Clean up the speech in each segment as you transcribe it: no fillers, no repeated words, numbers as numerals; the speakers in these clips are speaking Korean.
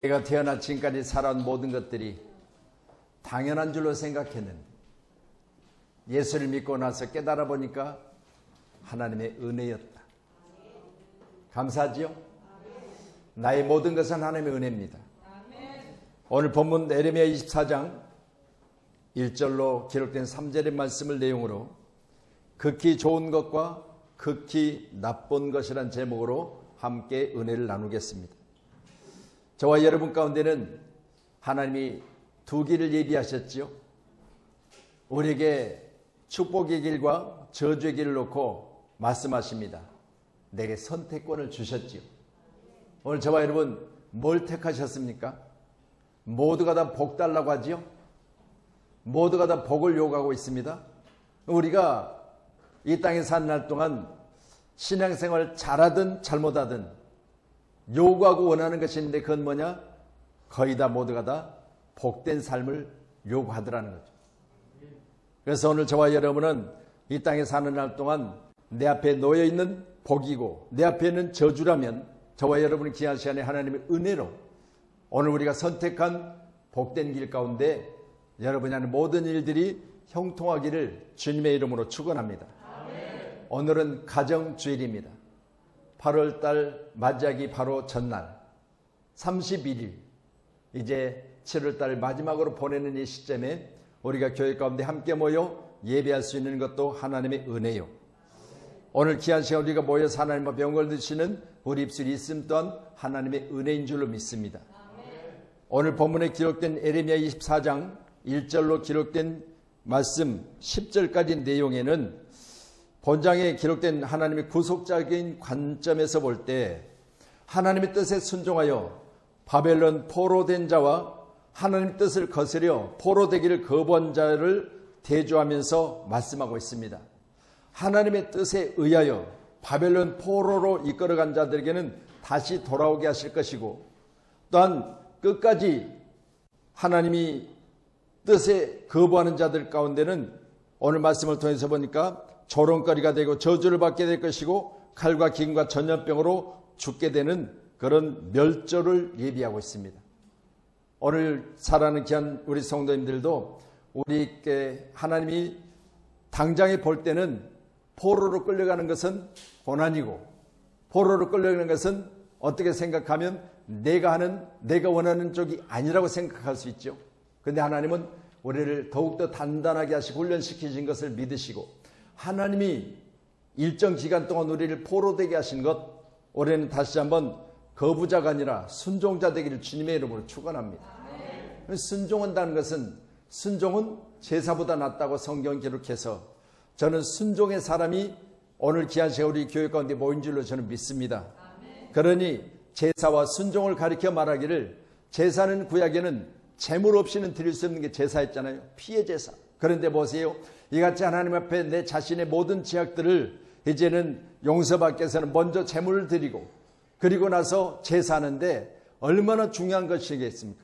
내가 태어나 지금까지 살아온 모든 것들이 당연한 줄로 생각했는데 예수를 믿고 나서 깨달아 보니까 하나님의 은혜였다. 감사하지요? 나의 모든 것은 하나님의 은혜입니다. 오늘 본문 예레미야 24장 1절로 기록된 3절의 말씀을 내용으로 극히 좋은 것과 극히 나쁜 것이란 제목으로 함께 은혜를 나누겠습니다. 저와 여러분 가운데는 하나님이 두 길을 예비하셨지요. 우리에게 축복의 길과 저주의 길을 놓고 말씀하십니다. 내게 선택권을 주셨지요. 오늘 저와 여러분 뭘 택하셨습니까? 모두가 다 복 달라고 하지요. 모두가 다 복을 요구하고 있습니다. 우리가 이 땅에 사는 날 동안 신앙생활 잘하든 잘못하든 요구하고 원하는 것이 있는데 그건 뭐냐? 거의 다 모두가 다 복된 삶을 요구하더라는 거죠. 그래서 오늘 저와 여러분은 이 땅에 사는 날 동안 내 앞에 놓여있는 복이고 내 앞에 있는 저주라면 저와 여러분이 귀한 시간에 하나님의 은혜로 오늘 우리가 선택한 복된 길 가운데 여러분이 하는 모든 일들이 형통하기를 주님의 이름으로 축원합니다. 오늘은 가정주일입니다. 8월달 맞이하기 바로 전날 31일 이제 7월달 마지막으로 보내는 이 시점에 우리가 교회 가운데 함께 모여 예배할 수 있는 것도 하나님의 은혜요. 오늘 귀한 시간 우리가 모여서 하나님 앞에 영광을 드리시는 우리 입술이 있음 또한 하나님의 은혜인 줄로 믿습니다. 오늘 본문에 기록된 예레미야 24장 1절로 기록된 말씀 10절까지 내용에는 본장에 기록된 하나님의 구속적인 관점에서 볼 때 하나님의 뜻에 순종하여 바벨론 포로된 자와 하나님의 뜻을 거스려 포로되기를 거부한 자를 대조하면서 말씀하고 있습니다. 하나님의 뜻에 의하여 바벨론 포로로 이끌어간 자들에게는 다시 돌아오게 하실 것이고 또한 끝까지 하나님이 뜻에 거부하는 자들 가운데는 오늘 말씀을 통해서 보니까 조롱거리가 되고 저주를 받게 될 것이고 칼과 기근과 전염병으로 죽게 되는 그런 멸절을 예비하고 있습니다. 오늘 살아가는 귀한 우리 성도님들도 우리께 하나님이 당장에 볼 때는 포로로 끌려가는 것은 고난이고 포로로 끌려가는 것은 어떻게 생각하면 내가 원하는 쪽이 아니라고 생각할 수 있죠. 그런데 하나님은 우리를 더욱더 단단하게 하시고 훈련시키신 것을 믿으시고 하나님이 일정 기간 동안 우리를 포로되게 하신 것 올해는 다시 한번 거부자가 아니라 순종자 되기를 주님의 이름으로 축원합니다. 순종한다는 것은 순종은 제사보다 낫다고 성경 기록해서 저는 순종의 사람이 오늘 귀한 시간 우리 교회 가운데 모인 줄로 저는 믿습니다. 그러니 제사와 순종을 가리켜 말하기를 제사는 구약에는 재물 없이는 드릴 수 없는 게 제사였잖아요. 피의 제사. 그런데 보세요. 이같이 하나님 앞에 내 자신의 모든 죄악들을 이제는 용서받기 위해서는 먼저 제물을 드리고 그리고 나서 제사하는데 얼마나 중요한 것이겠습니까?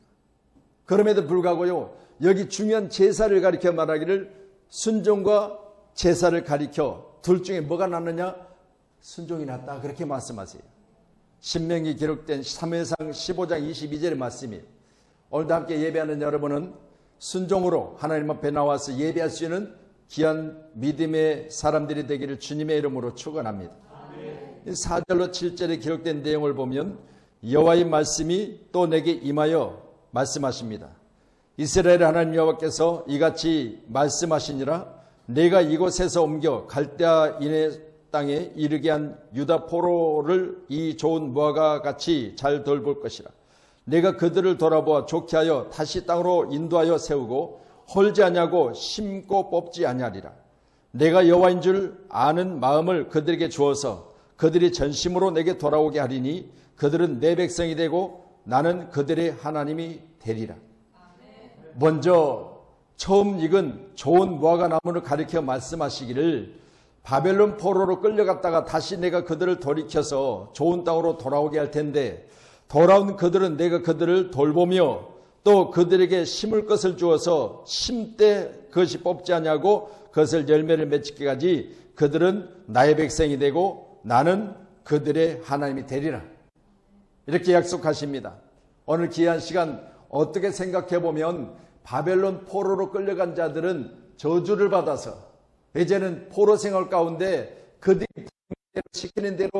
그럼에도 불구하고요. 여기 중요한 제사를 가리켜 말하기를 순종과 제사를 가리켜 둘 중에 뭐가 낫느냐? 순종이 낫다. 그렇게 말씀하세요. 신명기 기록된 사무엘상 15장 22절의 말씀이에요. 오늘도 함께 예배하는 여러분은 순종으로 하나님 앞에 나와서 예배할 수 있는 귀한 믿음의 사람들이 되기를 주님의 이름으로 축원합니다. 4절로 7절에 기록된 내용을 보면 여호와의 말씀이 또 내게 임하여 말씀하십니다. 이스라엘 하나님 여호와께서 이같이 말씀하시니라 내가 이곳에서 옮겨 갈대아인의 땅에 이르게 한 유다 포로를 이 좋은 무화과 같이 잘 돌볼 것이라. 내가 그들을 돌아보아 좋게 하여 다시 땅으로 인도하여 세우고 헐지 아니하고 심고 뽑지 아니하리라. 내가 여호와인 줄 아는 마음을 그들에게 주어서 그들이 전심으로 내게 돌아오게 하리니 그들은 내 백성이 되고 나는 그들의 하나님이 되리라. 먼저 처음 익은 좋은 무화과 나무를 가리켜 말씀하시기를 바벨론 포로로 끌려갔다가 다시 내가 그들을 돌이켜서 좋은 땅으로 돌아오게 할 텐데 돌아온 그들은 내가 그들을 돌보며 또 그들에게 심을 것을 주어서 심때 그것이 뽑지 아니하고 그것을 열매를 맺기까지 그들은 나의 백성이 되고 나는 그들의 하나님이 되리라. 이렇게 약속하십니다. 오늘 귀한 시간 어떻게 생각해 보면 바벨론 포로로 끌려간 자들은 저주를 받아서 이제는 포로 생활 가운데 그들이 시키는 대로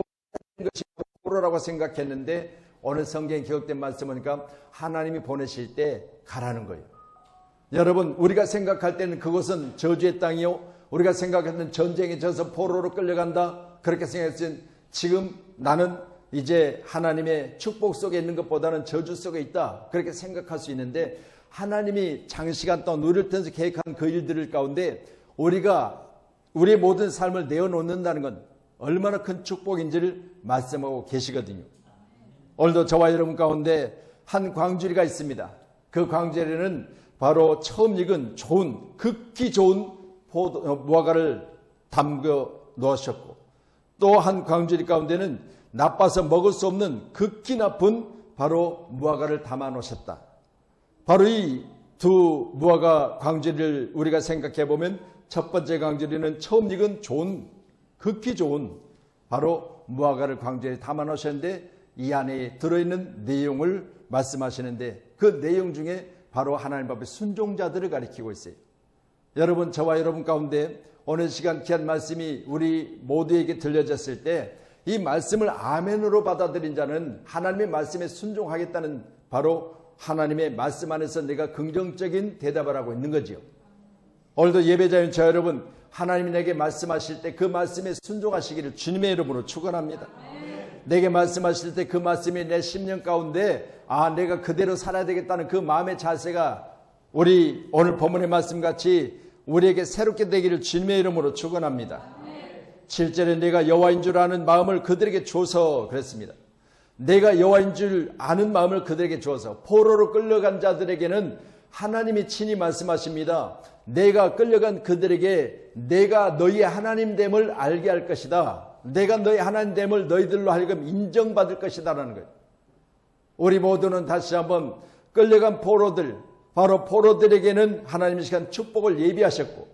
하는 것이 포로라고 생각했는데 오늘 성경에 기록된 말씀 보니까 하나님이 보내실 때 가라는 거예요. 여러분, 우리가 생각할 때는 그것은 저주의 땅이요, 우리가 생각했던 전쟁에 져서 포로로 끌려간다 그렇게 생각했지만 지금 나는 이제 하나님의 축복 속에 있는 것보다는 저주 속에 있다 그렇게 생각할 수 있는데, 하나님이 장시간 동안 우리를 통해서 계획한 그 일들 가운데 우리가 우리의 모든 삶을 내어놓는다는 건 얼마나 큰 축복인지를 말씀하고 계시거든요. 오늘도 저와 여러분 가운데 한 광주리가 있습니다. 그 광주리는 바로 처음 익은 좋은, 극히 좋은 무화과를 담겨 놓으셨고, 또 한 광주리 가운데는 나빠서 먹을 수 없는 극히 나쁜 바로 무화과를 담아 놓으셨다. 바로 이 두 무화과 광주리를 우리가 생각해 보면 첫 번째 광주리는 처음 익은 좋은, 극히 좋은 바로 무화과를 광주리에 담아 놓으셨는데, 이 안에 들어있는 내용을 말씀하시는데 그 내용 중에 바로 하나님 앞에 순종자들을 가리키고 있어요. 여러분, 저와 여러분 가운데 오늘 시간 귀한 말씀이 우리 모두에게 들려졌을 때 이 말씀을 아멘으로 받아들인 자는 하나님의 말씀에 순종하겠다는 바로 하나님의 말씀 안에서 내가 긍정적인 대답을 하고 있는 거지요. 오늘도 예배자인 저 여러분, 하나님이 내게 말씀하실 때 그 말씀에 순종하시기를 주님의 이름으로 축원합니다. 내게 말씀하실 때 그 말씀이 내 심령 가운데 내가 그대로 살아야 되겠다는 그 마음의 자세가 우리 오늘 본문의 말씀같이 우리에게 새롭게 되기를 주님의 이름으로 축원합니다. 7절에 내가 여호와인 줄 아는 마음을 그들에게 줘서 그랬습니다. 내가 여호와인 줄 아는 마음을 그들에게 주어서, 포로로 끌려간 자들에게는 하나님이 친히 말씀하십니다. 내가 끌려간 그들에게 내가 너희의 하나님됨을 알게 할 것이다. 내가 너희 하나님됨을 너희들로 하여금 인정받을 것이다 라는 거예요. 우리 모두는 다시 한번 끌려간 포로들, 바로 포로들에게는 하나님이 시간 축복을 예비하셨고,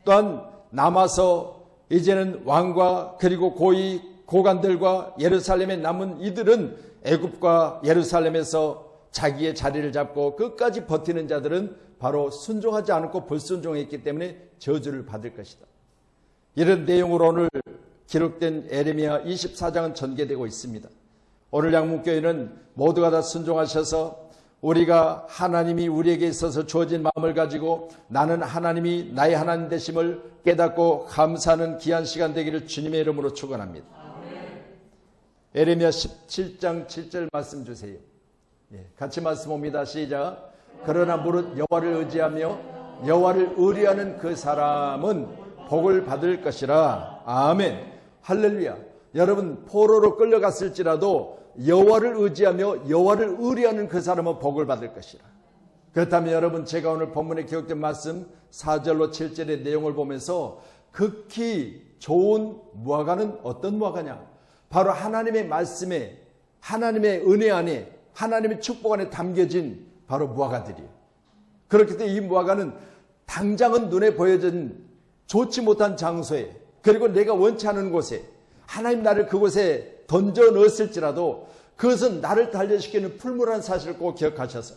또한 남아서 이제는 왕과 그리고 고위 고관들과 예루살렘에 남은 이들은 애굽과 예루살렘에서 자기의 자리를 잡고 끝까지 버티는 자들은 바로 순종하지 않고 불순종했기 때문에 저주를 받을 것이다. 이런 내용으로 오늘 기록된 에레미야 24장은 전개되고 있습니다. 오늘 양문교회는 모두가 다 순종하셔서 우리가 하나님이 우리에게 있어서 주어진 마음을 가지고 나는 하나님이 나의 하나님 되심을 깨닫고 감사하는 귀한 시간 되기를 주님의 이름으로 축원합니다. 에레미야 17장 7절 말씀 주세요. 같이 말씀 옵니다. 시작. 그러나 무릇 여호와를 의지하며 여호와를 의뢰하는 그 사람은 복을 받을 것이라. 아멘. 할렐루야. 여러분, 포로로 끌려갔을지라도 여호와를 의지하며 여호와를 의뢰하는 그 사람은 복을 받을 것이라. 그렇다면 여러분, 제가 오늘 본문에 기록된 말씀 4절로 7절의 내용을 보면서 극히 좋은 무화과는 어떤 무화과냐? 바로 하나님의 말씀에, 하나님의 은혜 안에, 하나님의 축복 안에 담겨진 바로 무화과들이에요. 그렇기 때문에 이 무화과는 당장은 눈에 보여진 좋지 못한 장소에, 그리고 내가 원치 않은 곳에 하나님 나를 그곳에 던져 넣었을지라도 그것은 나를 단련시키는 풀무라는 사실을 꼭 기억하셔서,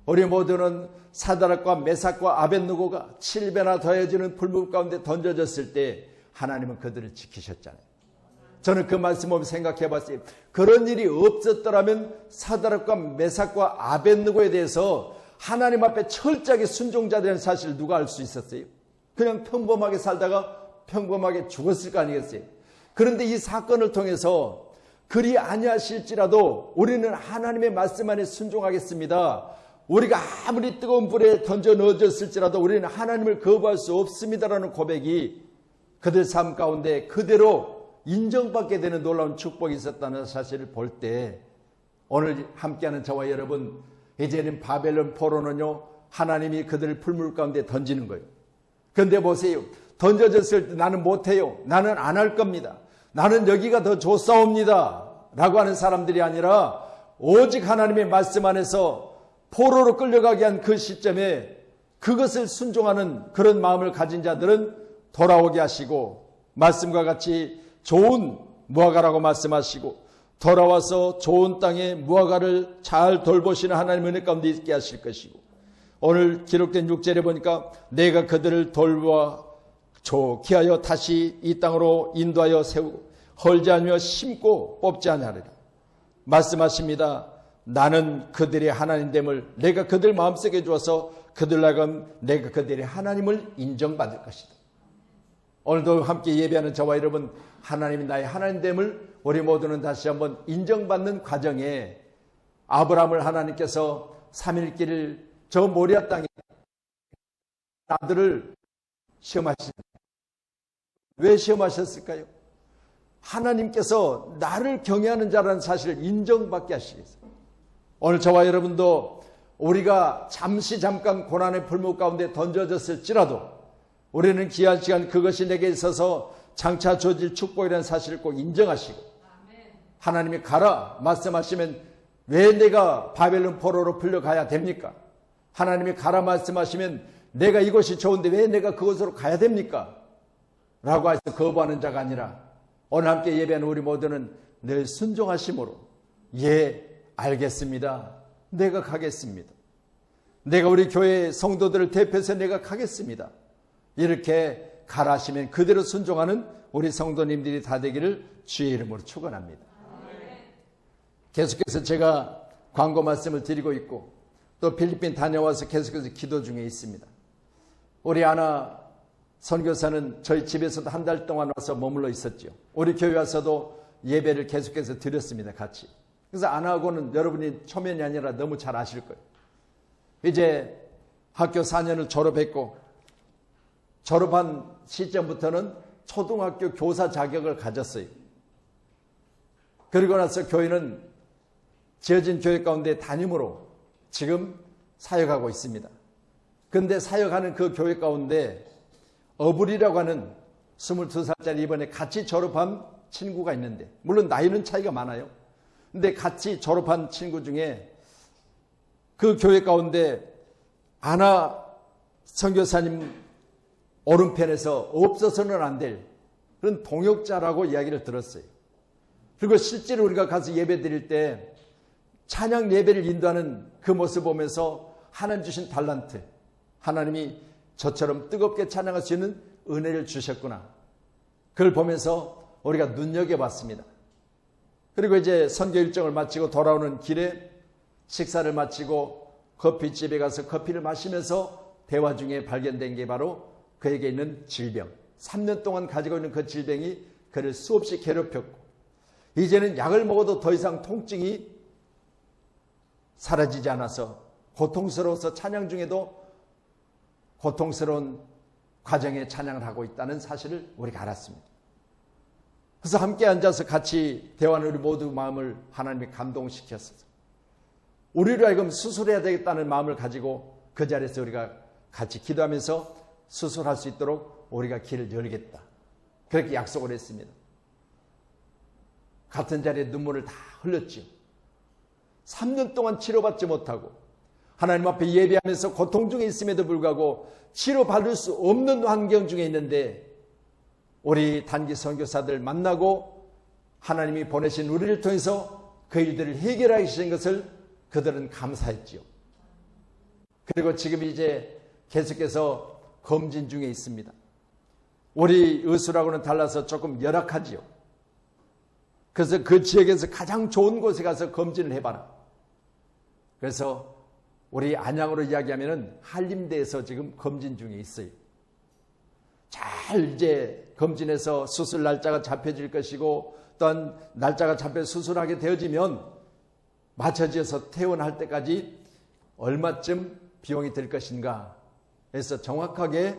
우리 모두는 사드락과 메삭과 아벳느고가 7배나 더해지는 풀무 가운데 던져졌을 때 하나님은 그들을 지키셨잖아요. 저는 그 말씀을 생각해 봤어요. 그런 일이 없었더라면 사드락과 메삭과 아벳느고에 대해서 하나님 앞에 철저하게 순종자들의 사실을 누가 알 수 있었어요? 그냥 평범하게 살다가 평범하게 죽었을 거 아니겠어요? 그런데 이 사건을 통해서 그리 아니하실지라도 우리는 하나님의 말씀 안에 순종하겠습니다. 우리가 아무리 뜨거운 불에 던져 넣어졌을지라도 우리는 하나님을 거부할 수 없습니다라는 고백이 그들 삶 가운데 그대로 인정받게 되는 놀라운 축복이 있었다는 사실을 볼 때, 오늘 함께하는 저와 여러분, 이제는 바벨론 포로는요, 하나님이 그들을 풀물 가운데 던지는 거예요. 그런데 보세요. 던져졌을 때 나는 못해요. 나는 안 할 겁니다. 나는 여기가 더 좋사옵니다. 라고 하는 사람들이 아니라 오직 하나님의 말씀 안에서 포로로 끌려가게 한 그 시점에 그것을 순종하는 그런 마음을 가진 자들은 돌아오게 하시고, 말씀과 같이 좋은 무화과라고 말씀하시고, 돌아와서 좋은 땅에 무화과를 잘 돌보시는 하나님 은혜 가운데 있게 하실 것이고, 오늘 기록된 6절에 보니까 내가 그들을 돌보아 기하여 다시 이 땅으로 인도하여 세우고 헐지 않으며 심고 뽑지 아니하리라 말씀하십니다. 나는 그들의 하나님됨을 내가 그들 마음속에 주어서 그들 나감 내가 그들의 하나님을 인정받을 것이다. 오늘도 함께 예배하는 저와 여러분, 하나님이 나의 하나님됨을 우리 모두는 다시 한번 인정받는 과정에 아브라함을 하나님께서 3일길을 저 모리아 땅에 아들을 시험하시다. 왜 시험하셨을까요? 하나님께서 나를 경외하는 자라는 사실을 인정받게 하시기 위해서. 오늘 저와 여러분도 우리가 잠깐 고난의 불목 가운데 던져졌을지라도 우리는 귀한 시간 그것이 내게 있어서 장차 주어질 축복이라는 사실을 꼭 인정하시고, 하나님이 가라 말씀하시면 왜 내가 바벨론 포로로 풀려가야 됩니까? 하나님이 가라 말씀하시면 내가 이곳이 좋은데 왜 내가 그곳으로 가야 됩니까? 라고 해서 거부하는 자가 아니라 오늘 함께 예배하는 우리 모두는 늘 순종하심으로, 예, 알겠습니다. 내가 가겠습니다. 내가 우리 교회 성도들을 대표해서 내가 가겠습니다. 이렇게 가라 하시면 그대로 순종하는 우리 성도님들이 다 되기를 주의 이름으로 축원합니다. 계속해서 제가 광고 말씀을 드리고 있고 또 필리핀 다녀와서 계속해서 기도 중에 있습니다. 우리 아나 선교사는 저희 집에서도 한 달 동안 와서 머물러 있었죠. 우리 교회 와서도 예배를 계속해서 드렸습니다. 같이. 그래서 아나하고는 여러분이 초면이 아니라 너무 잘 아실 거예요. 이제 학교 4년을 졸업했고 졸업한 시점부터는 초등학교 교사 자격을 가졌어요. 그리고 나서 교회는 지어진 교회 가운데 담임으로 지금 사역하고 있습니다. 그런데 사역하는 그 교회 가운데 어불이라고 하는 22살짜리 이번에 같이 졸업한 친구가 있는데, 물론 나이는 차이가 많아요. 근데 같이 졸업한 친구 중에 그 교회 가운데 아나 선교사님 오른편에서 없어서는 안 될 그런 동역자라고 이야기를 들었어요. 그리고 실제로 우리가 가서 예배 드릴 때 찬양 예배를 인도하는 그 모습 보면서 하나님 주신 달란트, 하나님이 저처럼 뜨겁게 찬양할 수 있는 은혜를 주셨구나. 그걸 보면서 우리가 눈여겨봤습니다. 그리고 이제 선교 일정을 마치고 돌아오는 길에 식사를 마치고 커피집에 가서 커피를 마시면서 대화 중에 발견된 게 바로 그에게 있는 질병, 3년 동안 가지고 있는 그 질병이 그를 수없이 괴롭혔고 이제는 약을 먹어도 더 이상 통증이 사라지지 않아서 고통스러워서 찬양 중에도 고통스러운 과정에 찬양을 하고 있다는 사실을 우리가 알았습니다. 그래서 함께 앉아서 같이 대화하는 우리 모두 마음을 하나님이 감동시켰어요. 우리로 하여금 수술해야 되겠다는 마음을 가지고 그 자리에서 우리가 같이 기도하면서 수술할 수 있도록 우리가 길을 열겠다. 그렇게 약속을 했습니다. 같은 자리에 눈물을 다 흘렸죠. 3년 동안 치료받지 못하고 하나님 앞에 예배하면서 고통 중에 있음에도 불구하고 치료받을 수 없는 환경 중에 있는데 우리 단기 선교사들 만나고 하나님이 보내신 우리를 통해서 그 일들을 해결하게 하신 것을 그들은 감사했지요. 그리고 지금 이제 계속해서 검진 중에 있습니다. 우리 의술하고는 달라서 조금 열악하지요. 그래서 그 지역에서 가장 좋은 곳에 가서 검진을 해봐라. 그래서 우리 안양으로 이야기하면은 한림대에서 지금 검진 중에 있어요. 잘 이제 검진해서 수술 날짜가 잡혀질 것이고 또한 날짜가 잡혀 수술하게 되어지면 맞춰져서 퇴원할 때까지 얼마쯤 비용이 들 것인가 해서 정확하게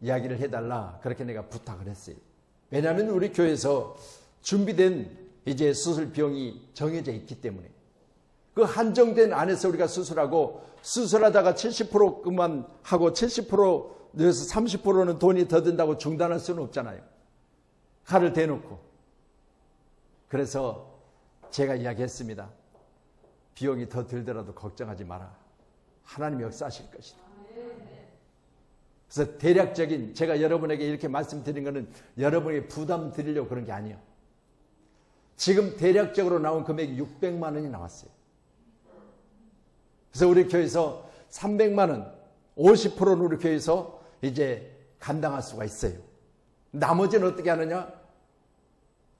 이야기를 해달라. 그렇게 내가 부탁을 했어요. 왜냐하면 우리 교회에서 준비된 이제 수술 비용이 정해져 있기 때문에 그 한정된 안에서 우리가 수술하고 수술하다가 70%만 하고 70%에서 30%는 돈이 더 든다고 중단할 수는 없잖아요. 칼을 대놓고. 그래서 제가 이야기했습니다. 비용이 더 들더라도 걱정하지 마라. 하나님이 역사하실 것이다. 그래서 대략적인 제가 여러분에게 이렇게 말씀드린 것은 여러분에게 부담 드리려고 그런 게 아니에요. 지금 대략적으로 나온 금액이 600만 원이 나왔어요. 그래서 우리 교회에서 300만 원, 50%는 우리 교회에서 이제 감당할 수가 있어요. 나머지는 어떻게 하느냐?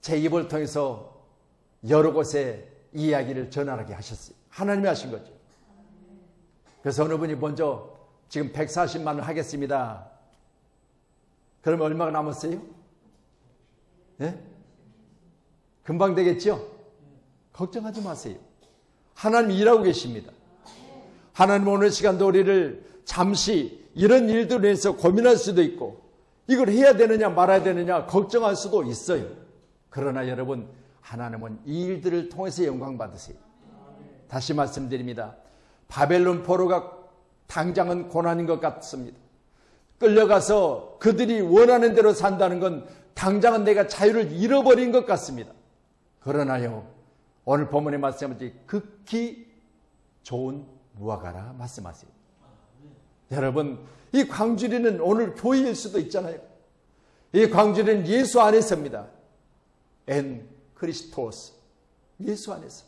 제 입을 통해서 여러 곳에 이야기를 전하게 하셨어요. 하나님이 하신 거죠. 그래서 어느 분이 먼저 지금 140만 원 하겠습니다. 그러면 얼마가 남았어요? 예? 금방 되겠죠? 걱정하지 마세요. 하나님이 일하고 계십니다. 하나님 오늘 시간도 우리를 잠시 이런 일들에 대해서 고민할 수도 있고 이걸 해야 되느냐 말아야 되느냐 걱정할 수도 있어요. 그러나 여러분, 하나님은 이 일들을 통해서 영광 받으세요. 다시 말씀드립니다. 바벨론 포로가 당장은 고난인 것 같습니다. 끌려가서 그들이 원하는 대로 산다는 건 당장은 내가 자유를 잃어버린 것 같습니다. 그러나요, 오늘 본문의 말씀은 극히 좋은 무화과라 말씀하세요. 여러분, 이 광주리는 오늘 교회일 수도 있잖아요. 이 광주리는 예수 안에서입니다. 엔 크리스토스, 예수 안에서.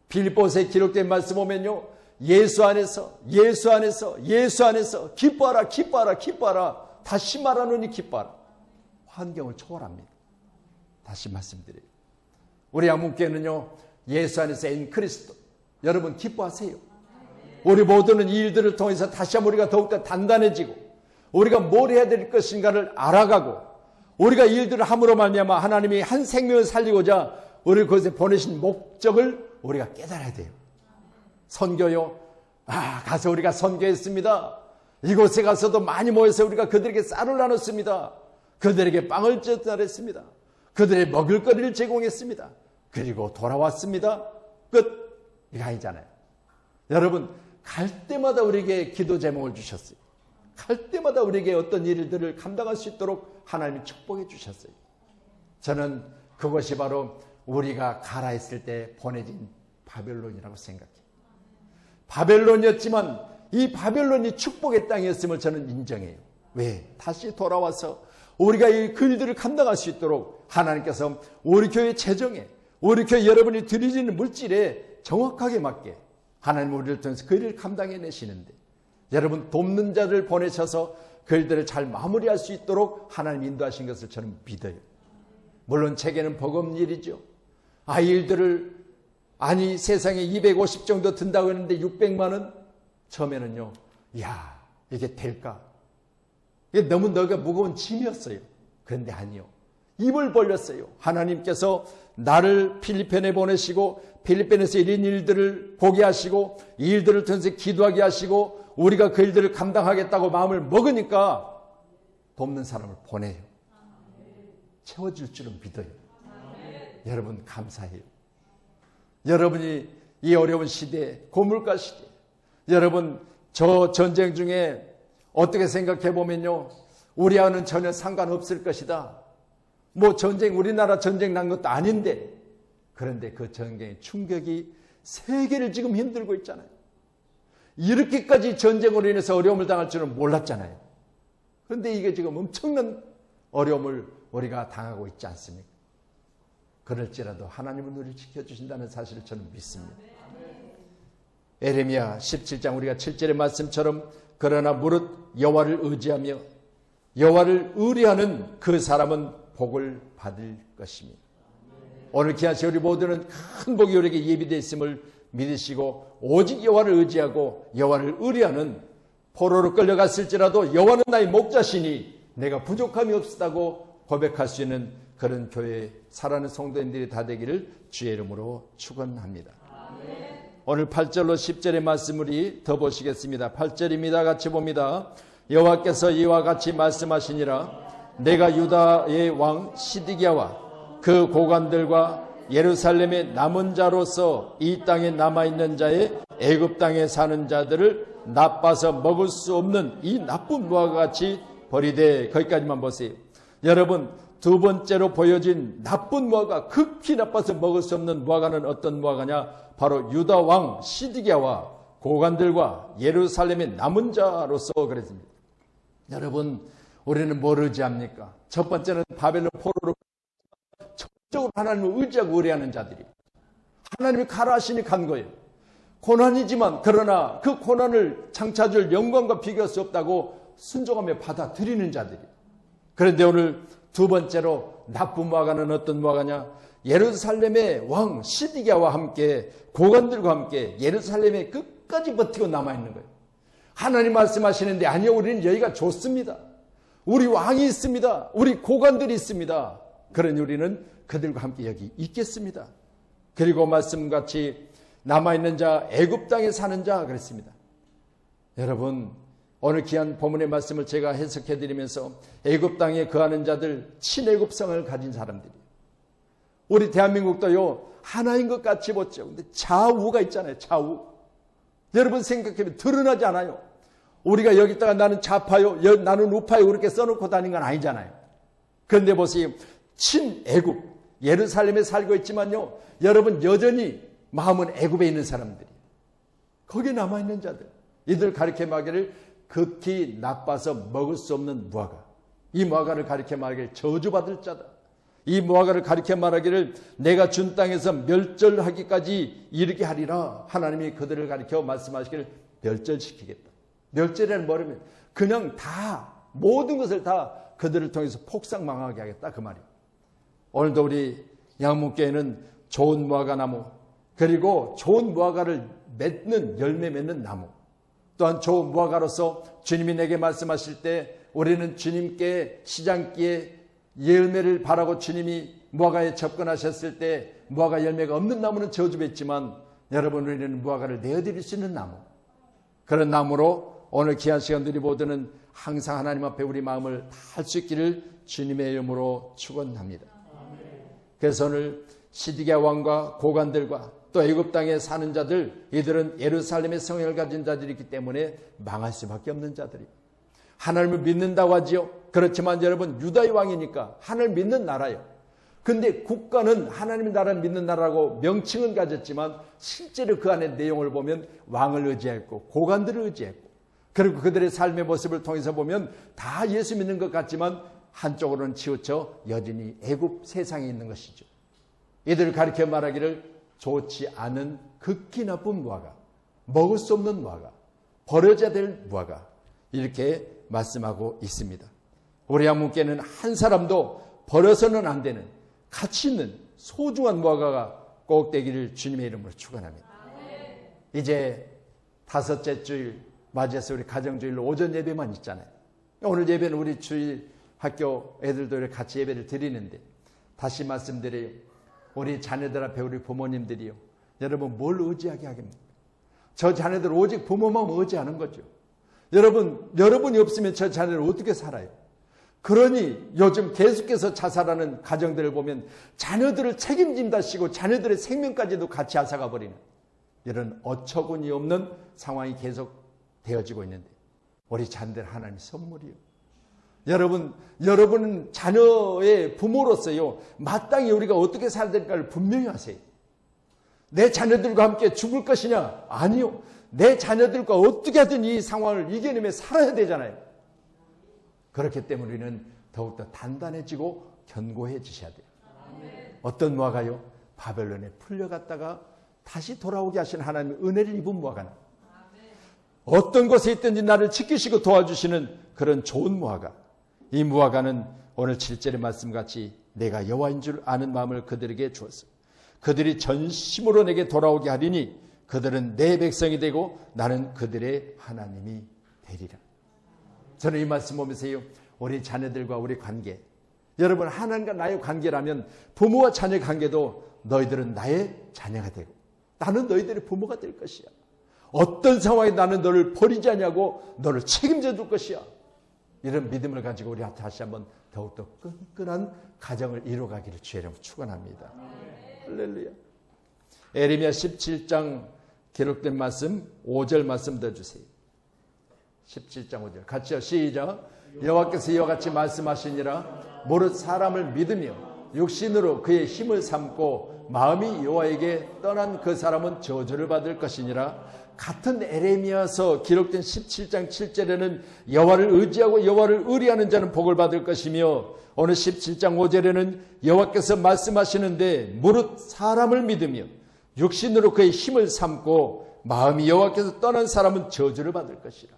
빌립보서에 기록된 말씀 보면요, 예수 안에서 기뻐하라, 기뻐하라, 기뻐하라. 다시 말하노니 기뻐하라. 환경을 초월합니다. 다시 말씀드려요. 우리 한문교회는요, 예수 안에서 엔 크리스토. 여러분 기뻐하세요. 우리 모두는 이 일들을 통해서 다시 한번 우리가 더욱더 단단해지고 우리가 뭘 해야 될 것인가를 알아가고 우리가 이 일들을 함으로 말미암아 하나님이 한 생명을 살리고자 우리를 그것에 보내신 목적을 우리가 깨달아야 돼요. 선교요. 가서 우리가 선교했습니다. 이곳에 가서도 많이 모여서 우리가 그들에게 쌀을 나눴습니다. 그들에게 빵을 전달했습니다. 그들의 먹을 거리를 제공했습니다. 그리고 돌아왔습니다. 끝. 이거 아니잖아요. 여러분, 갈 때마다 우리에게 기도 제목을 주셨어요. 갈 때마다 우리에게 어떤 일들을 감당할 수 있도록 하나님이 축복해 주셨어요. 저는 그것이 바로 우리가 가라 했을 때 보내진 바벨론이라고 생각해요. 바벨론이었지만 이 바벨론이 축복의 땅이었음을 저는 인정해요. 왜? 다시 돌아와서 우리가 이 일들을 감당할 수 있도록 하나님께서 우리 교회 재정에, 우리 교회 여러분이 드리는 물질에 정확하게 맞게 하나님 우리를 통해서 그 일을 감당해내시는데, 여러분 돕는 자를 보내셔서 그 일들을 잘 마무리할 수 있도록 하나님 인도하신 것을 저는 믿어요. 물론 제게는 버거운 일이죠. 이 일들을 세상에 250 정도 든다고 했는데 600만 원? 처음에는요, 이게 될까? 이게 너무 너가 무거운 짐이었어요. 그런데 아니요. 입을 벌렸어요. 하나님께서 나를 필리핀에 보내시고 필리핀에서 이런 일들을 보게 하시고 이 일들을 통해서 기도하게 하시고 우리가 그 일들을 감당하겠다고 마음을 먹으니까 돕는 사람을 보내요. 채워줄 줄은 믿어요. 여러분 감사해요. 여러분이 이 어려운 시대에, 고물가 시대에, 여러분 저 전쟁 중에 어떻게 생각해 보면요, 우리와는 전혀 상관없을 것이다. 전쟁, 우리나라 전쟁 난 것도 아닌데, 그런데 그 전쟁의 충격이 세계를 지금 힘들고 있잖아요. 이렇게까지 전쟁으로 인해서 어려움을 당할 줄은 몰랐잖아요. 그런데 이게 지금 엄청난 어려움을 우리가 당하고 있지 않습니까? 그럴지라도 하나님은 우리를 지켜주신다는 사실을 저는 믿습니다. 에레미야 17장 우리가 7절의 말씀처럼 그러나 무릇 여호와를 의지하며 여호와를 의뢰하는 그 사람은 복을 받을 것입니다. 오늘 귀하신 우리 모두는 큰 복이 우리에게 예비되어 있음을 믿으시고 오직 여호와를 의지하고 여호와를 의뢰하는, 포로로 끌려갔을지라도 여호와는 나의 목자시니 내가 부족함이 없다고 고백할 수 있는 그런 교회에 살아가는 성도님들이 다 되기를 주의 이름으로 축원합니다. 오늘 8절로 10절의 말씀을 더 보시겠습니다. 8절입니다. 같이 봅니다. 여호와께서 이와 같이 말씀하시니라. 내가 유다의 왕 시드기야와 그 고관들과 예루살렘의 남은 자로서 이 땅에 남아있는 자의 애굽 땅에 사는 자들을 나빠서 먹을 수 없는 이 나쁜 무화과 같이 버리되, 거기까지만 보세요. 여러분, 두 번째로 보여진 나쁜 무화과, 극히 나빠서 먹을 수 없는 무화과는 어떤 무화과냐? 바로 유다 왕 시드기야와 고관들과 예루살렘의 남은 자로서 그랬습니다. 여러분, 우리는 뭘 의지합니까? 첫 번째는 바벨론 포로로 적극적으로 전적으로 하나님을 의지하고 의뢰하는 자들이 하나님이 가라 하시니 간 거예요. 고난이지만 그러나 그 고난을 장차줄 영광과 비교할 수 없다고 순종하며 받아들이는 자들이. 그런데 오늘 두 번째로 나쁜 무화과는 어떤 무화과냐? 예루살렘의 왕 시드기야와 함께 고관들과 함께 예루살렘에 끝까지 버티고 남아있는 거예요. 하나님 말씀하시는데 아니요, 우리는 여기가 좋습니다. 우리 왕이 있습니다. 우리 고관들이 있습니다. 그러니 우리는 그들과 함께 여기 있겠습니다. 그리고 말씀같이 남아있는 자, 애굽 땅에 사는 자 그랬습니다. 여러분, 오늘 귀한 본문의 말씀을 제가 해석해드리면서 애굽 땅에 거하는 자들, 친애굽성을 가진 사람들이, 우리 대한민국도요 하나인 것 같이 보죠. 근데 좌우가 있잖아요. 좌우. 여러분 생각해보면 드러나지 않아요. 우리가 여기다가 나는 좌파요, 나는 우파요 그렇게 써놓고 다니는 건 아니잖아요. 그런데 보세요. 친애굽, 예루살렘에 살고 있지만요, 여러분 여전히 마음은 애굽에 있는 사람들이, 거기에 남아있는 자들, 이들 가리켜 말하기를 극히 나빠서 먹을 수 없는 무화과, 이 무화과를 가리켜 말하기를 저주받을 자다. 이 무화과를 가리켜 말하기를 내가 준 땅에서 멸절하기까지 이르게 하리라. 하나님이 그들을 가리켜 말씀하시기를 멸절시키겠다. 멸절이라는 뭐냐면 그냥 다 모든 것을 다 그들을 통해서 폭삭망하게 하겠다 그 말이에요. 오늘도 우리 양문교회는 좋은 무화과 나무, 그리고 좋은 무화과를 맺는, 열매 맺는 나무, 또한 좋은 무화과로서 주님이 내게 말씀하실 때 우리는 주님께 시장기에 열매를 바라고 주님이 무화과에 접근하셨을 때 무화과 열매가 없는 나무는 저주했지만 여러분, 우리는 무화과를 내어드릴 수 있는 나무, 그런 나무로 오늘 귀한 시간 우리 모두는 항상 하나님 앞에 우리 마음을 다할 수 있기를 주님의 이름으로 축원합니다. 그래서 오늘 시드기야 왕과 고관들과 또 애굽 땅에 사는 자들, 이들은 예루살렘의 성령을 가진 자들이기 때문에 망할 수밖에 없는 자들이, 하나님을 믿는다고 하지요. 그렇지만 여러분, 유다의 왕이니까 하나님을 믿는 나라예요. 근데 국가는 하나님의 나라를 믿는 나라라고 명칭은 가졌지만 실제로 그 안에 내용을 보면 왕을 의지했고 고관들을 의지했고, 그리고 그들의 삶의 모습을 통해서 보면 다 예수 믿는 것 같지만 한쪽으로는 치우쳐 여전히 애굽 세상에 있는 것이죠. 이들을 가리켜 말하기를 좋지 않은 극히 나쁜 무화과, 먹을 수 없는 무화과, 버려져야 될 무화과, 이렇게 말씀하고 있습니다. 우리 한문께는 한 사람도 버려서는 안 되는 가치 있는 소중한 무화과가 꼭 되기를 주님의 이름으로 축원합니다. 이제 다섯째 주일 맞이해서 우리 가정주일로 오전 예배만 있잖아요. 오늘 예배는 우리 주일 학교 애들도 같이 예배를 드리는데 다시 말씀드려요. 우리 자녀들 앞에 우리 부모님들이요, 여러분 뭘 의지하게 하겠습니까? 저 자녀들 오직 부모만 의지하는 거죠. 여러분이 없으면 저 자녀를 어떻게 살아요? 그러니 요즘 계속해서 자살하는 가정들을 보면 자녀들을 책임진다시고 자녀들의 생명까지도 같이 앗아가 버리는 이런 어처구니 없는 상황이 계속 되어지고 있는데, 우리 자녀들 하나님 선물이요. 여러분은 자녀의 부모로서요, 마땅히 우리가 어떻게 살아야 될까를 분명히 하세요. 내 자녀들과 함께 죽을 것이냐? 아니요. 내 자녀들과 어떻게 하든 이 상황을 이겨내며 살아야 되잖아요. 그렇기 때문에 우리는 더욱더 단단해지고 견고해지셔야 돼요. 어떤 무화과요? 바벨론에 풀려갔다가 다시 돌아오게 하신 하나님의 은혜를 입은 무화과는, 어떤 곳에 있든지 나를 지키시고 도와주시는 그런 좋은 무화과, 이 무화과는 오늘 7절의 말씀같이 내가 여호와인 줄 아는 마음을 그들에게 주었어. 그들이 전심으로 내게 돌아오게 하리니 그들은 내 백성이 되고 나는 그들의 하나님이 되리라. 저는 이 말씀 보면서요, 우리 자녀들과 우리 관계, 여러분 하나님과 나의 관계라면 부모와 자녀의 관계도 너희들은 나의 자녀가 되고 나는 너희들의 부모가 될 것이야. 어떤 상황에 나는 너를 버리지 않냐고 너를 책임져 줄 것이야. 이런 믿음을 가지고 우리 다시 한번 더욱더 끈끈한 가정을 이루어가기를 주의 이름으로 축원합니다. 할렐루야. 에레미야 17장 기록된 말씀 5절 말씀 더 주세요. 17장 5절 같이요. 시작. 여호와께서 이와 같이 말씀하시니라. 무릇 사람을 믿으며 육신으로 그의 힘을 삼고 마음이 여호와에게 떠난 그 사람은 저주를 받을 것이니라. 같은 에레미야서 기록된 17장 7절에는 여호와를 의지하고 여호와를 의뢰하는 자는 복을 받을 것이며 오늘 17장 5절에는 여호와께서 말씀하시는데 무릇 사람을 믿으며 육신으로 그의 힘을 삼고 마음이 여호와께서 떠난 사람은 저주를 받을 것이라.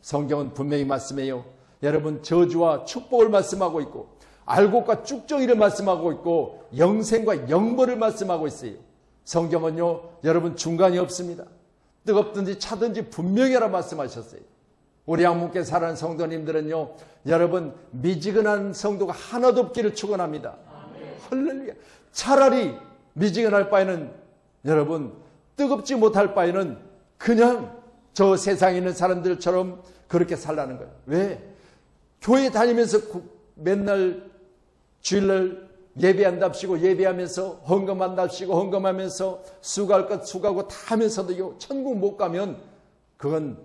성경은 분명히 말씀해요. 여러분, 저주와 축복을 말씀하고 있고 알곡과 쭉정이를 말씀하고 있고 영생과 영벌을 말씀하고 있어요. 성경은요, 여러분, 중간이 없습니다. 뜨겁든지 차든지 분명히 하라 말씀하셨어요. 우리 양문께 살아가는 성도님들은요, 여러분, 미지근한 성도가 하나도 없기를 축원합니다. 할렐루야. 차라리 미지근할 바에는, 여러분, 뜨겁지 못할 바에는 그냥 저 세상에 있는 사람들처럼 그렇게 살라는 거예요. 왜? 교회 다니면서 맨날 주일날 예배한답시고 예배하면서 헌금한답시고 헌금하면서 수고할 것 수고하고 다 하면서도 천국 못 가면 그건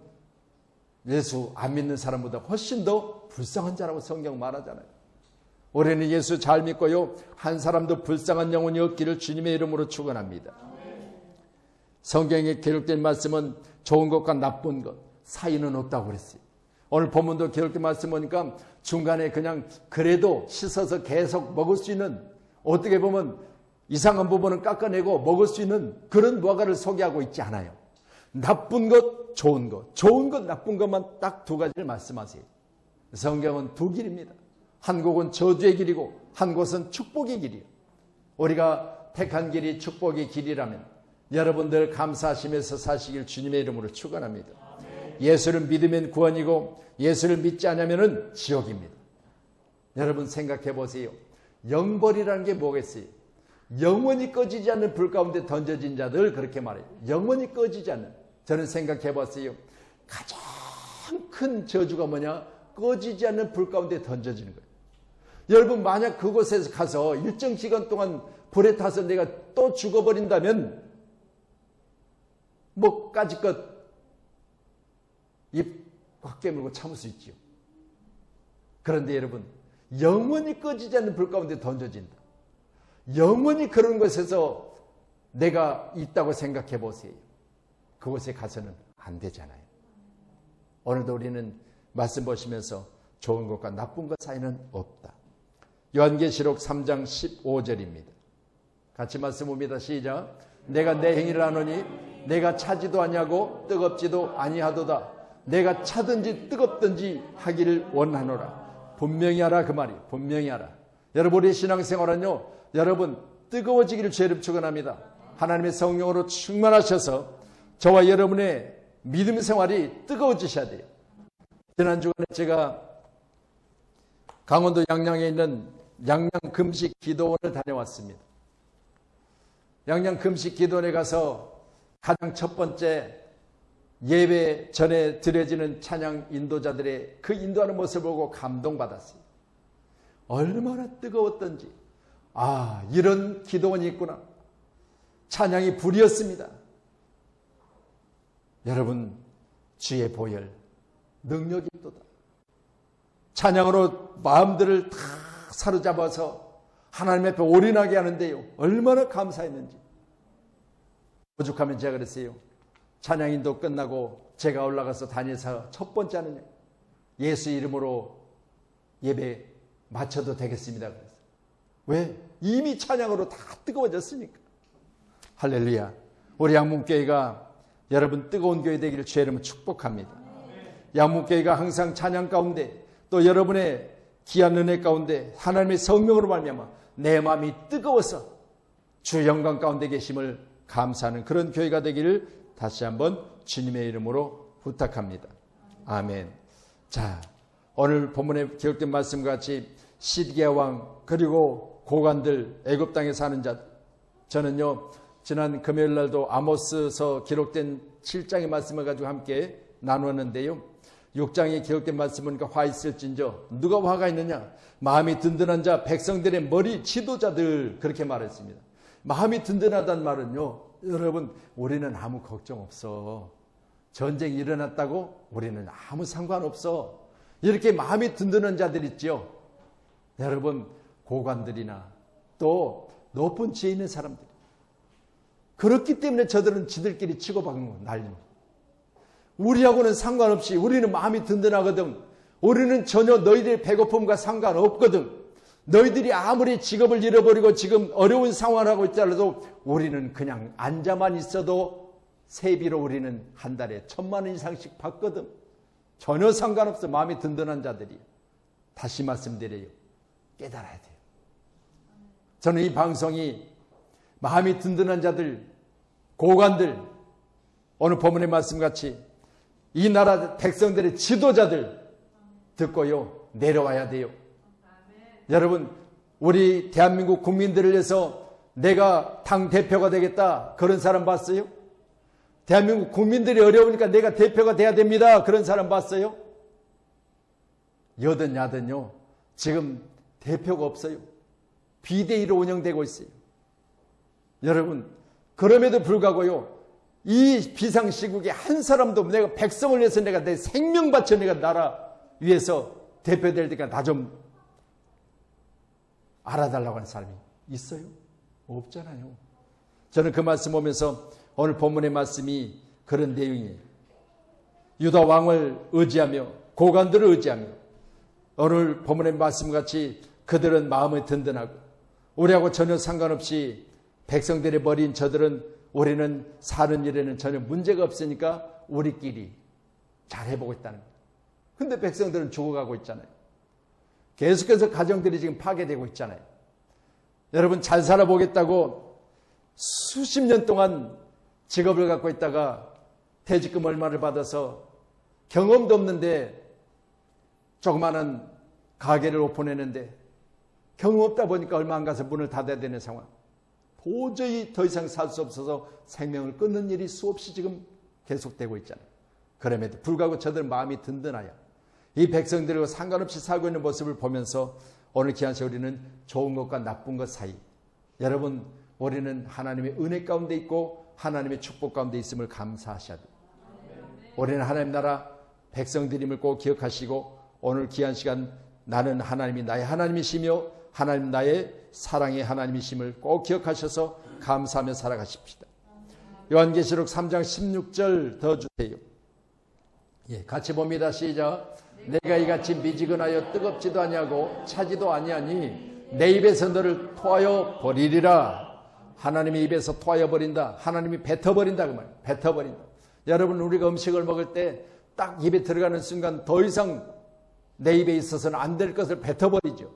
예수 안 믿는 사람보다 훨씬 더 불쌍한 자라고 성경 말하잖아요. 올해는 예수 잘 믿고요, 한 사람도 불쌍한 영혼이 없기를 주님의 이름으로 축원합니다. 성경에 기록된 말씀은 좋은 것과 나쁜 것 사이는 없다고 그랬어요. 오늘 본문도 기록된 말씀 보니까 중간에 그냥 그래도 씻어서 계속 먹을 수 있는, 어떻게 보면 이상한 부분은 깎아내고 먹을 수 있는 그런 무화과를 소개하고 있지 않아요. 나쁜 것, 좋은 것, 좋은 것, 나쁜 것만 딱 두 가지를 말씀하세요. 성경은 두 길입니다. 한 곳은 저주의 길이고 한 곳은 축복의 길이에요. 우리가 택한 길이 축복의 길이라면 여러분들 감사하시면서 사시길 주님의 이름으로 축원합니다. 예수를 믿으면 구원이고 예수를 믿지 않으면 지옥입니다. 여러분 생각해 보세요. 영벌이라는 게 뭐겠어요? 영원히 꺼지지 않는 불 가운데 던져진 자들, 그렇게 말해요. 영원히 꺼지지 않는. 저는 생각해 봤어요. 가장 큰 저주가 뭐냐? 꺼지지 않는 불 가운데 던져지는 거예요. 여러분, 만약 그곳에서 가서 일정 시간 동안 불에 타서 내가 또 죽어버린다면 뭐 까짓것 입 확 깨물고 참을 수 있지요. 그런데 여러분, 영원히 꺼지지 않는 불 가운데 던져진다. 영원히 그런 곳에서 내가 있다고 생각해 보세요. 그곳에 가서는 안 되잖아요. 오늘도 우리는 말씀 보시면서 좋은 것과 나쁜 것 사이는 없다. 요한계시록 3장 15절입니다. 같이 말씀 봅니다. 시작. 내가 내 행위를 아노니 내가 차지도 아니하고 뜨겁지도 아니하도다. 내가 차든지 뜨겁든지 하기를 원하노라. 분명히 하라, 그 말이. 분명히 하라. 여러분, 우리의 신앙생활은요, 여러분 뜨거워지기를 주의 축원합니다. 하나님의 성령으로 충만하셔서 저와 여러분의 믿음 생활이 뜨거워지셔야 돼요. 지난 주간에 제가 강원도 양양에 있는 양양 금식 기도원을 다녀왔습니다. 양양 금식 기도원에 가서 가장 첫 번째 예배 전에 드려지는 찬양 인도자들의 그 인도하는 모습을 보고 감동받았어요. 얼마나 뜨거웠던지. 아, 이런 기도원이 있구나. 찬양이 불이었습니다. 여러분, 주의 보혈 능력이 있도다. 찬양으로 마음들을 다 사로잡아서 하나님 앞에 올인하게 하는데요, 얼마나 감사했는지. 오죽하면 제가 그랬어요. 찬양인도 끝나고 제가 올라가서 다니면서 첫 번째 하는 예수 이름으로 예배 마쳐도 되겠습니다. 그래서. 왜? 이미 찬양으로 다 뜨거워졌으니까. 할렐루야. 우리 양문교회가 여러분 뜨거운 교회 되기를 주의 이름으로 축복합니다. 양문교회가 항상 찬양 가운데 또 여러분의 귀한 은혜 가운데 하나님의 성령으로 말미암아 내 마음이 뜨거워서 주 영광 가운데 계심을 감사하는 그런 교회가 되기를 다시 한번 주님의 이름으로 부탁합니다. 아멘. 자, 오늘 본문에 기록된 말씀과 같이 시드기야 왕 그리고 고관들 애굽 땅에 사는 자, 저는요 지난 금요일 날도 아모스서 기록된 7장의 말씀을 가지고 함께 나누었는데요, 6장에 기록된 말씀은 화 있을진저. 누가 화가 있느냐? 마음이 든든한 자, 백성들의 머리 지도자들, 그렇게 말했습니다. 마음이 든든하다는 말은요, 여러분, 우리는 아무 걱정 없어. 전쟁이 일어났다고 우리는 아무 상관없어. 이렇게 마음이 든든한 자들 있죠. 여러분, 고관들이나 또 높은 지혜 있는 사람들, 그렇기 때문에 저들은 지들끼리 치고받는 난립니다. 우리하고는 상관없이 우리는 마음이 든든하거든. 우리는 전혀 너희들의 배고픔과 상관없거든. 너희들이 아무리 직업을 잃어버리고 지금 어려운 상황을 하고 있더라도 우리는 그냥 앉아만 있어도 세비로 우리는 한 달에 1,000만 원 이상씩 받거든. 전혀 상관없어. 마음이 든든한 자들이. 다시 말씀드려요. 깨달아야 돼요. 저는 이 방송이 마음이 든든한 자들, 고관들, 오늘 본문의 말씀같이 이 나라 백성들의 지도자들 듣고요. 내려와야 돼요. 여러분, 우리 대한민국 국민들을 위해서 내가 당대표가 되겠다. 그런 사람 봤어요? 대한민국 국민들이 어려우니까 내가 대표가 돼야 됩니다. 그런 사람 봤어요? 여든 야든요. 지금 대표가 없어요. 비대위로 운영되고 있어요. 여러분, 그럼에도 불구하고요. 이 비상시국에 한 사람도 내가 백성을 위해서 내가 내 생명 바쳐 내가 나라 위해서 대표될 때가 나 좀 알아달라고 하는 사람이 있어요? 없잖아요. 저는 그 말씀 보면서 오늘 본문의 말씀이 그런 내용이에요. 유다 왕을 의지하며 고관들을 의지하며 오늘 본문의 말씀같이 그들은 마음이 든든하고 우리하고 전혀 상관없이 백성들의 머리인 저들은 우리는 사는 일에는 전혀 문제가 없으니까 우리끼리 잘 해보고 있다는 거예요. 근데 백성들은 죽어가고 있잖아요. 계속해서 가정들이 지금 파괴되고 있잖아요. 여러분 잘 살아보겠다고 수십 년 동안 직업을 갖고 있다가 퇴직금 얼마를 받아서 경험도 없는데 조그마한 가게를 오픈했는데 경험 없다 보니까 얼마 안 가서 문을 닫아야 되는 상황. 도저히 더 이상 살 수 없어서 생명을 끊는 일이 수없이 지금 계속되고 있잖아요. 그럼에도 불구하고 저들 마음이 든든하여 이 백성들과 상관없이 살고 있는 모습을 보면서 오늘 귀한 시간 우리는 좋은 것과 나쁜 것 사이 여러분 우리는 하나님의 은혜 가운데 있고 하나님의 축복 가운데 있음을 감사하셔야 돼요. 우리는 하나님 나라 백성들임을 꼭 기억하시고 오늘 귀한 시간 나는 하나님이 나의 하나님이시며 하나님 나의 사랑의 하나님이심을 꼭 기억하셔서 감사하며 살아가십시다. 요한계시록 3장 16절 더 주세요. 예, 같이 봅니다. 시작. 내가 이같이 미지근하여 뜨겁지도 아니하고 차지도 아니하니 내 입에서 너를 토하여 버리리라. 하나님의 입에서 토하여 버린다. 하나님이 뱉어버린다 그 말이에요. 뱉어버린다. 여러분 우리가 음식을 먹을 때 딱 입에 들어가는 순간 더 이상 내 입에 있어서는 안 될 것을 뱉어버리죠.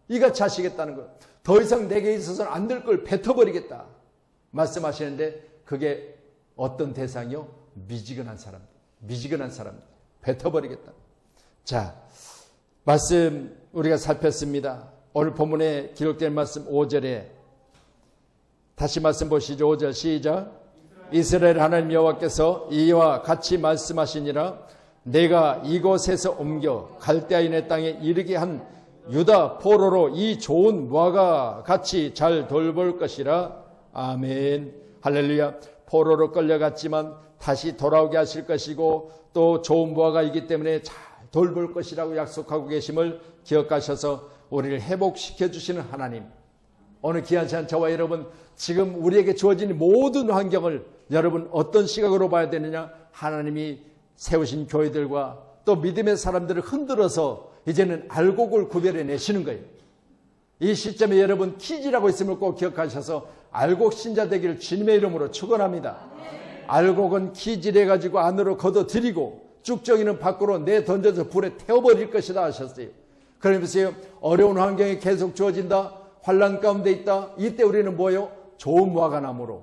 이같이 하시겠다는 거예요. 더 이상 내게 있어서는 안 될 걸 뱉어버리겠다 말씀하시는데 그게 어떤 대상이요? 미지근한 사람들. 미지근한 사람들. 뱉어버리겠다. 자, 말씀 우리가 살폈습니다. 오늘 본문에 기록된 말씀 5절에 다시 말씀 보시죠. 5절 시작. 이스라엘 하나님 여호와께서 이와 같이 말씀하시니라. 내가 이곳에서 옮겨 갈대아인의 땅에 이르게 한 유다 포로로 이 좋은 무화과 같이 잘 돌볼 것이라. 아멘. 할렐루야. 포로로 끌려갔지만 다시 돌아오게 하실 것이고 또 좋은 무화과이기 때문에 잘 돌볼 것이라고 약속하고 계심을 기억하셔서 우리를 회복시켜 주시는 하나님. 오늘 귀한 시간 저와 여러분 지금 우리에게 주어진 모든 환경을 여러분 어떤 시각으로 봐야 되느냐? 하나님이 세우신 교회들과 또 믿음의 사람들을 흔들어서 이제는 알곡을 구별해 내시는 거예요. 이 시점에 여러분 키즈라고 있음을 꼭 기억하셔서 알곡 신자 되기를 주님의 이름으로 축원합니다. 알곡은 키즈를 해가지고 안으로 걷어들이고 쭉정이는 밖으로 내던져서 불에 태워버릴 것이다 하셨어요. 그러면서 어려운 환경이 계속 주어진다. 환난 가운데 있다. 이때 우리는 뭐예요? 좋은 무화과나무로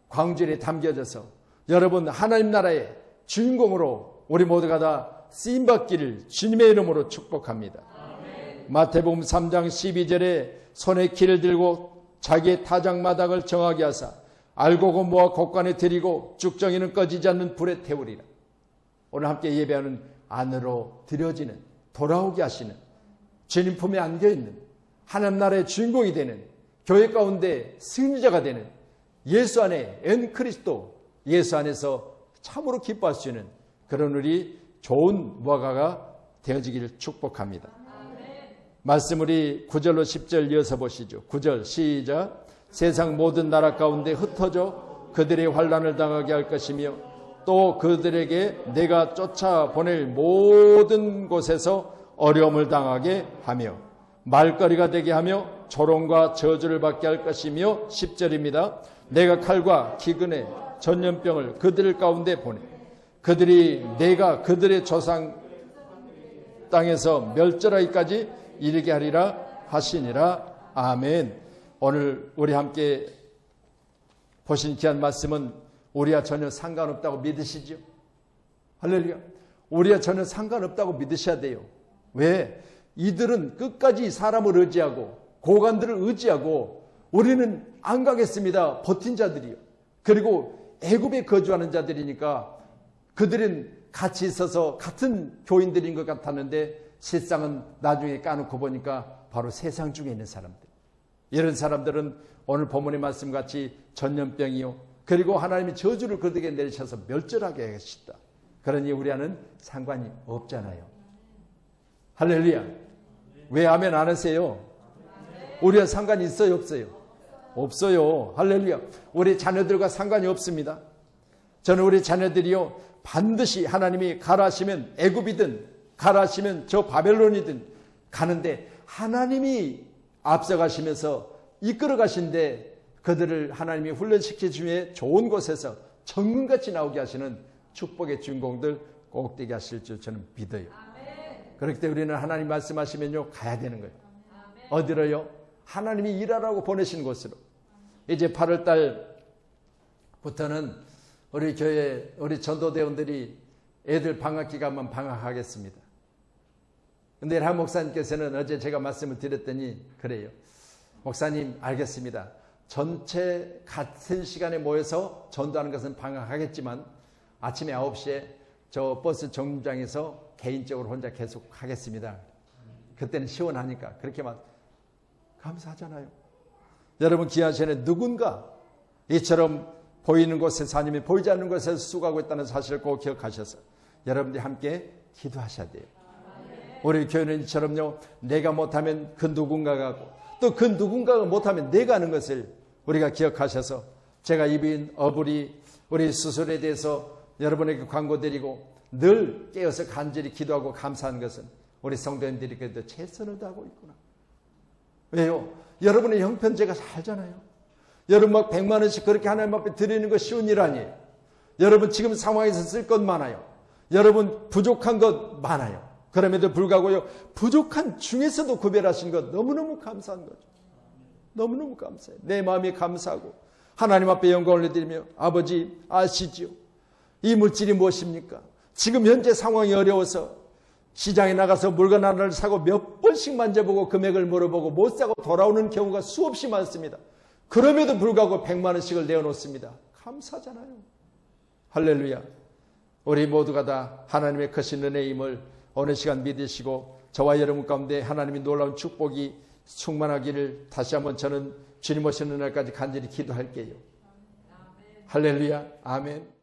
광주리에 담겨져서 여러분 하나님 나라의 주인공으로 우리 모두가 다 쓰임받기를 주님의 이름으로 축복합니다. 마태복음 3장 12절에 손에 키를 들고 자기의 타작마당을 정하게 하사 알곡은 모아 곡간에 들이고 쭉정이는 꺼지지 않는 불에 태우리라. 오늘 함께 예배하는 안으로 들여지는 돌아오게 하시는 주님 품에 안겨있는 하나님 나라의 주인공이 되는 교회 가운데 승리자가 되는 예수 안에 엔그리스도 예수 안에서 참으로 기뻐할 수 있는 그런 우리 좋은 무화과가 되어지기를 축복합니다. 말씀 우리 9절로 10절 이어서 보시죠. 9절 시작. 세상 모든 나라 가운데 흩어져 그들이 환난을 당하게 할 것이며 또 그들에게 내가 쫓아보낼 모든 곳에서 어려움을 당하게 하며 말거리가 되게 하며 조롱과 저주를 받게 할 것이며 10절입니다. 내가 칼과 기근에 전염병을 그들 가운데 보내 그들이 내가 그들의 조상 땅에서 멸절하기까지 이르게 하리라 하시니라. 아멘. 오늘 우리 함께 보신 귀한 말씀은 우리와 전혀 상관없다고 믿으시죠? 할렐루야. 우리와 전혀 상관없다고 믿으셔야 돼요. 왜? 이들은 끝까지 사람을 의지하고 고관들을 의지하고 우리는 안 가겠습니다. 버틴 자들이요. 그리고 애굽에 거주하는 자들이니까 그들은 같이 있어서 같은 교인들인 것 같았는데 실상은 나중에 까놓고 보니까 바로 세상 중에 있는 사람들. 이런 사람들은 오늘 본문의 말씀같이 전염병이요. 그리고 하나님이 저주를 그들에게 내리셔서 멸절하게 하시다. 그러니 우리와는 상관이 없잖아요. 할렐루야. 왜 아멘 안 하세요? 우리와 상관이 있어요, 없어요? 없어요. 할렐루야. 우리 자녀들과 상관이 없습니다. 저는 우리 자녀들이요 반드시 하나님이 가라 하시면 애굽이든 가라 하시면 저 바벨론이든 가는데 하나님이 앞서가시면서 이끌어 가신데 그들을 하나님이 훈련시켜 주에 좋은 곳에서 정금같이 나오게 하시는 축복의 주인공들 꼭 되게 하실 줄 저는 믿어요. 그렇기 때문에 우리는 하나님 말씀하시면요 가야 되는 거예요. 어디로요? 하나님이 일하라고 보내신 곳으로. 이제 8월 달부터는 우리 교회 우리 전도대원들이 애들 방학 기간만 방학하겠습니다. 근데 한 목사님께서는 어제 제가 말씀을 드렸더니 그래요. 목사님 알겠습니다. 전체 같은 시간에 모여서 전도하는 것은 방학하겠지만 아침에 9시에 저 버스 정류장에서 개인적으로 혼자 계속 하겠습니다. 그때는 시원하니까 그렇게만 감사하잖아요. 여러분 기한 시간에 누군가 이처럼 보이는 곳에서 아니면 보이지 않는 곳에서 수고하고 있다는 사실을 꼭 기억하셔서 여러분들이 함께 기도하셔야 돼요. 우리 교회는 이처럼요 내가 못하면 그 누군가가 하고 또 그 누군가가 못하면 내가 하는 것을 우리가 기억하셔서 제가 입인 어부리 우리 수술에 대해서 여러분에게 광고드리고 늘 깨어서 간절히 기도하고 감사한 것은 우리 성도님들이 그래도 최선을 다하고 있구나. 왜요? 여러분의 형편제가 살잖아요. 여러분 막 100만 원씩 그렇게 하나님 앞에 드리는 거 쉬운 일 아니에요. 여러분 지금 상황에서 쓸 것 많아요. 여러분 부족한 것 많아요. 그럼에도 불구하고요 부족한 중에서도 구별하신 것 너무너무 감사한 거죠. 너무너무 감사해요. 내 마음이 감사하고 하나님 앞에 영광을 올려드리며 아버지 아시지요. 이 물질이 무엇입니까? 지금 현재 상황이 어려워서 시장에 나가서 물건 하나를 사고 몇 번씩 만져보고 금액을 물어보고 못 사고 돌아오는 경우가 수없이 많습니다. 그럼에도 불구하고 100만 원씩을 내어놓습니다. 감사하잖아요. 할렐루야. 우리 모두가 다 하나님의 크신 은혜의 힘을 어느 시간 믿으시고 저와 여러분 가운데 하나님의 놀라운 축복이 충만하기를 다시 한번 저는 주님 오시는 날까지 간절히 기도할게요. 할렐루야. 아멘.